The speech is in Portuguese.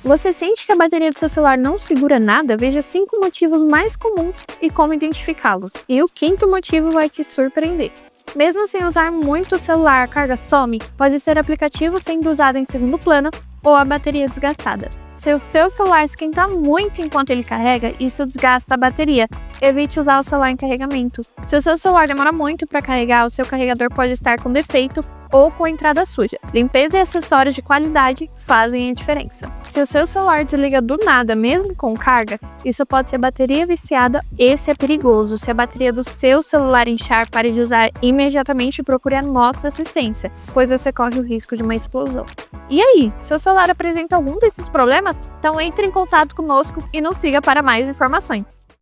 Você sente que a bateria do seu celular não segura nada? Veja 5 motivos mais comuns e como identificá-los. E o quinto motivo vai te surpreender. Mesmo sem usar muito o celular, a carga some, pode ser aplicativo sendo usado em segundo plano ou a bateria desgastada. Se o seu celular esquenta muito enquanto ele carrega, isso desgasta a bateria. Evite usar o celular em carregamento. Se o seu celular demora muito para carregar, o seu carregador pode estar com defeito ou com entrada suja. Limpeza e acessórios de qualidade fazem a diferença. Se o seu celular desliga do nada, mesmo com carga, isso pode ser bateria viciada. Esse é perigoso. Se a bateria do seu celular inchar, pare de usar imediatamente e procure a nossa assistência, pois você corre o risco de uma explosão. E aí, seu celular apresenta algum desses problemas? Então entre em contato conosco e nos siga para mais informações.